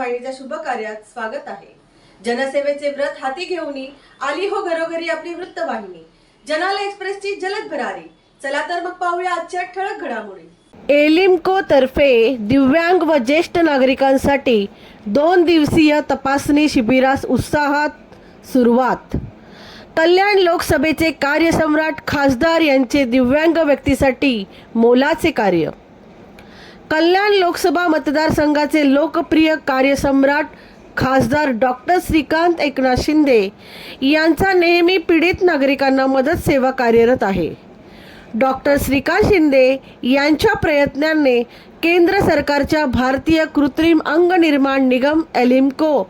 वृत्तवाहिनीच्या शुभ कार्यात स्वागत आहे। जनसेवेचे व्रत हाती घेऊन आली हो घरोघरी आपली वृत्तवाहिनी। जनाला एक्सप्रेसची जलद भरारी। चला तर मग पाहूया आजच्या ठळक घडामोडी। एलिम्को तर्फे दिव्यांग व ज्येष्ठ नागरिकांसाठी 2 दिवसीय तपासणी शिबिरास उत्साहात सुरुवात। कल्याण लोकसभेचे कार्यसम्राट खासदार यांचे दिव्यांग व्यक्तीसाठी मोलाचे कार्य। कल्याण लोकसभा मतदारसंघाचे लोकप्रिय कार्यसम्राट खासदार डॉक्टर श्रीकांत एकनाथ शिंदे यांचा नेहमी पीडित नागरिकांना मदत सेवा कार्यरत आहे। डॉक्टर श्रीकांत शिंदे यांच्या प्रयत्नांनी केंद्र सरकारच्या भारतीय कृत्रिम अंग निर्माण निगम एलिम्को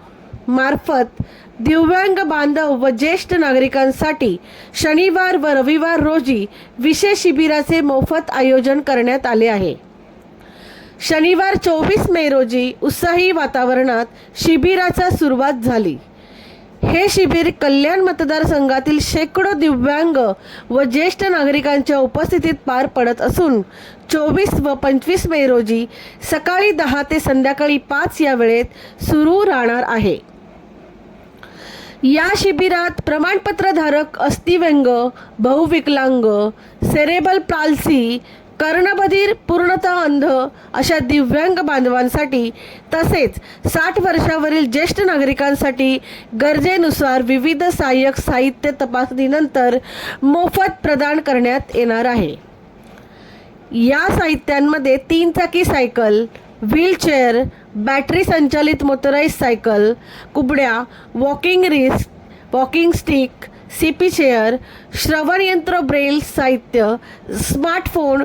मार्फत दिव्यांग बांधव व ज्येष्ठ नागरिकांसाठी शनिवार व रविवार रोजी विशेष शिबिराचे मोफत आयोजन करण्यात आले आहे। शनिवार 24 मे रोजी उत्साही वातावरणात शिबिराचा सुरुवात झाली। हे शिबिर कल्याण मतदारसंघातील शेकडो दिव्यांग व ज्येष्ठ नागरिकांच्या उपस्थितीत पार पडत असून 24 व 25 मे रोजी सकाळी 10 ते संध्याकाळी 5 या वेळेत सुरू राहणार आहे। या शिबिरात प्रमाणपत्रधारक अस्थिव्यंग, बहुविकलांग, सेरेब्रल पाल्सी, कर्णबधीर, पूर्णतः अंध अशा दिव्यांग बांधवांसाठी तसेच 60 वर्षावरील ज्येष्ठ नागरिकांसाठी गरजेनुसार विविध सहाय्यक साहित्य तपासणीनंतर मोफत प्रदान करण्यात येणार आहे। या साहित्यांमध्ये 3 चाकी सायकल, व्हीलचेअर, बॅटरी संचालित मोटराइज सायकल, कुबड्या, वॉकिंग रिस्ट, वॉकिंग स्टिक, सीपी चेअर, श्रवण यंत्र, ब्रेल साहित्य, स्मार्टफोन,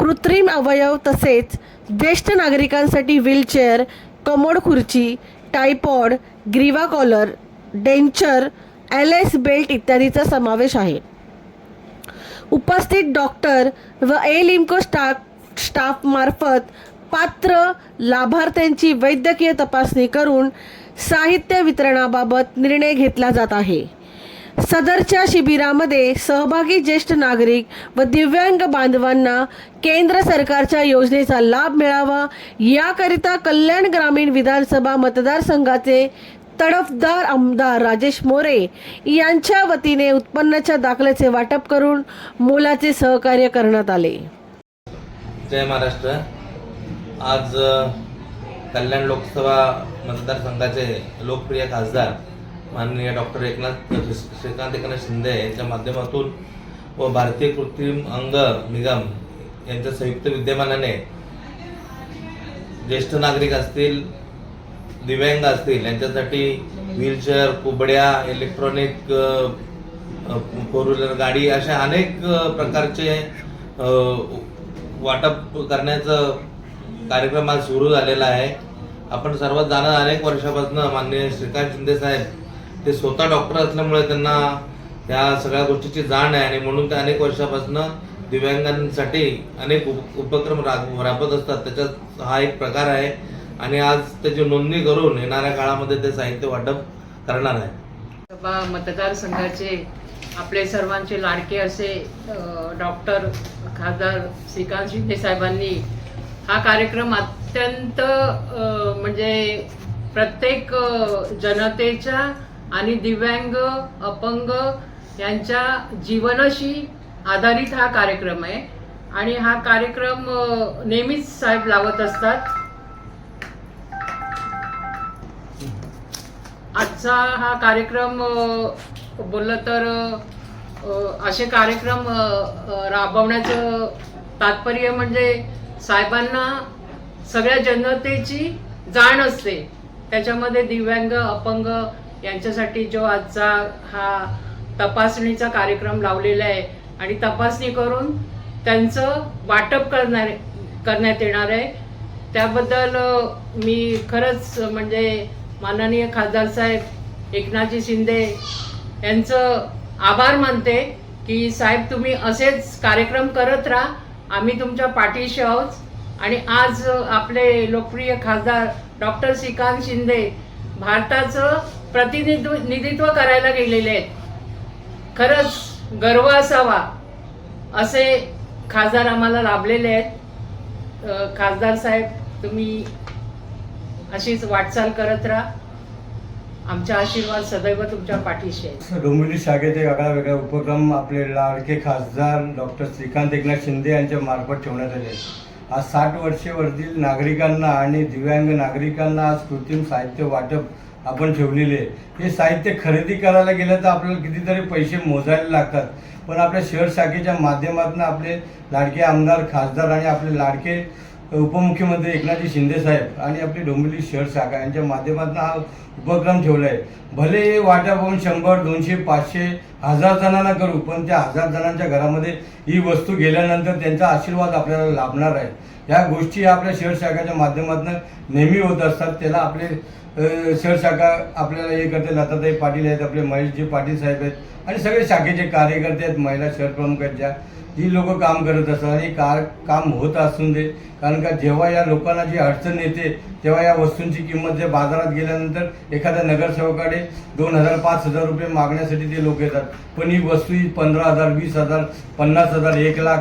कृत्रिम अवयव तसेच ज्येष्ठ नागरिकांसाठी व्हीलचेअर, कमोड खुर्ची, टायपॉड, ग्रीवा कॉलर, डेंचर, LS बेल्ट इत्यादीचा समावेश आहे। उपस्थित डॉक्टर व एलिम्को स्टाफ मार्फत पात्र लाभार्थ्यांची वैद्यकीय तपासणी करून साहित्य वितरणाबाबत निर्णय घेतला जात आहे। सदरच्या शिबिरामध्ये सहभागी ज्येष्ठ नागरिक व दिव्यांग बांधवांना केंद्र सरकारच्या योजनेचा लाभ मिळावा याकरिता कल्याण ग्रामीण विधानसभा मतदारसंघाचे तडफदार आमदार राजेश मोरे यांच्या वतीने उत्पन्नाच्या दाखल्याचे वाटप करून मोलाचे सहकार्य करण्यात आले। जय महाराष्ट्र। आज कल्याण लोकसभा मतदारसंघाचे लोकप्रिय खासदार माननीय डॉक्टर श्रीकांत एकनाथ शिंदे यांच्या माध्यमातून व भारतीय कृत्रिम अंग निगम यांच्या संयुक्त विद्यमानाने ज्येष्ठ नागरिक असतील, दिव्यांग असतील यांच्यासाठी व्हीलचेअर, कुबड्या, इलेक्ट्रॉनिक 4 व्हीलर गाडी अशा अनेक प्रकारचे वाटप करण्याचं कार्यक्रम आज सुरू झालेला आहे। आपण सर्व जाणं अनेक वर्षापासून माननीय श्रीकांत शिंदे साहेब ते स्वतः डॉक्टर असल्यामुळे त्यांना या सगळ्या गोष्टीची जाण आहे आणि म्हणून ते अनेक वर्षापासून दिव्यांगांसाठी अनेक उपक्रम राबवत असतात। त्याच्यात हा एक प्रकार आहे आणि आज त्याची नोंदणी करून येणाऱ्या काळामध्ये ते साहित्य वाटप करणार आहे। मतदारसंघाचे आपले सर्वांचे लाडके असे डॉक्टर खासदार श्रीकांत शिंदे साहेबांनी हा कार्यक्रम अत्यंत म्हणजे प्रत्येक जनतेच्या आणि दिव्यांग, अपंग यांच्या जीवनाशी आधारित हा कार्यक्रम आहे आणि हा कार्यक्रम नेहमीच साहेब लावत असतात। आजचा हा कार्यक्रम बोललं तर असे कार्यक्रम राबवण्याचं तात्पर्य म्हणजे साहेबांना सगळ्या जनतेची जाण असते, त्याच्यामध्ये दिव्यांग, अपंग यांच्यासाठी जो आजचा हा तपासणीचा कार्यक्रम लावलेला आहे आणि तपासणी करून त्यांचं वाटप करण्यात येणार आहे। त्याबद्दल मी खरंच म्हणजे माननीय खासदार साहेब एकनाथजी शिंदे यांचं आभार मानते की साहेब तुम्ही असेच कार्यक्रम करत राहा, आम्ही तुमच्या पाठीशी आहोत। आणि आज आपले लोकप्रिय खासदार डॉक्टर श्रीकांत शिंदे भारताचं प्रतिनिधित्व करायला गेलेले आहेत। खरंच गर्व असावा असे खासदार आम्हाला लाभलेले आहेत। खासदार साहेब तुम्ही अशीच वाटचाल करत राहा. आमचा आशीर्वाद सदैव तुमच्या पाठीशी आहे. डोंबिवली शाखेत एक आगळा वेगळा उपक्रम आपले लाडके खासदार डॉक्टर श्रीकांत एकनाथ शिंदे यांच्या मार्फत ठेवण्यात आले आहे. आज 60 वर्षेवरील नागरिकांना आणि दिव्यांग नागरिकांना आज कृत्रिम साहित्य वाटप आपण ठेवलेले आहे. हे साहित्य खरेदी करायला गेलं तर आपल्याला कितीतरी पैसे मोजायला लागतात, पण आपल्या शहर शाखेच्या माध्यमातून आपले लाडके आमदार खासदार आणि आपले लाडके उपमुख्यमंत्री एकनाथजी शिंदे साहेब आणि आपली डोंबिवली शहर शाखा यांच्या माध्यमातून हा उपक्रम ठेवला आहे. भले हे वाटप होऊन 100, 200, 500, 1000 जणांना करू, पण त्या 1000 जणांच्या घरामध्ये ही वस्तू गेल्यानंतर त्यांचा आशीर्वाद आपल्याला लाभणार आहे. ह्या गोष्टी आपल्या शहर शाखाच्या माध्यमातून नेहमी होत असतात. त्याला आपले शहर शाखा आपल्याला हे करते, लताताई पाटील आहेत, आपले महेशजी पाटील साहेब आहेत आणि सगळे शाखेचे कार्यकर्ते आहेत, महिला शहर प्रमुख आहेत, ज्या ही लोक काम करत असतात आणि काम होत असून दे. कारण का जेव्हा या लोकांना जी अडचण येते तेव्हा या वस्तूंची किंमत जे बाजारात गेल्यानंतर एखाद्या नगरसेवकाकडे 2000, 5000 रुपये मागण्यासाठी ते लोक येतात, पण ही वस्तू 15,000, 20,000, 50,000, 1,00,000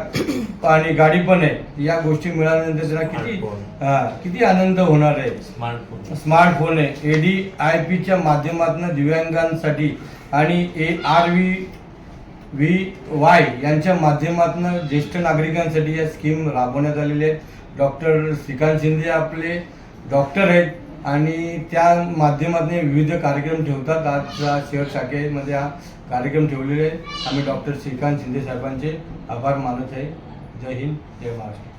आणि गाडी पण आहे. या गोष्टी मिळाल्यानंतर त्यांना किती आनंद होणार आहे. स्मार्टफोन आहे. ADIPच्या माध्यमातून दिव्यांगांसाठी आणि ARVY यांच्या माध्यमातून ज्येष्ठ नागरिकांसाठी या स्कीम राबवण्यात आलेली आहे. डॉक्टर श्रीकांत शिंदे आपले डॉक्टर आहेत आणि त्या माध्यमातून विविध कार्यक्रम ठेवतात. आजच्या शहर शाखेमध्ये हा कार्यक्रम ठेवलेले आहे. आम्ही डॉक्टर श्रीकांत शिंदे साहेबांचे आभार मानत आहे. जय हिंद, जय महाराष्ट्र.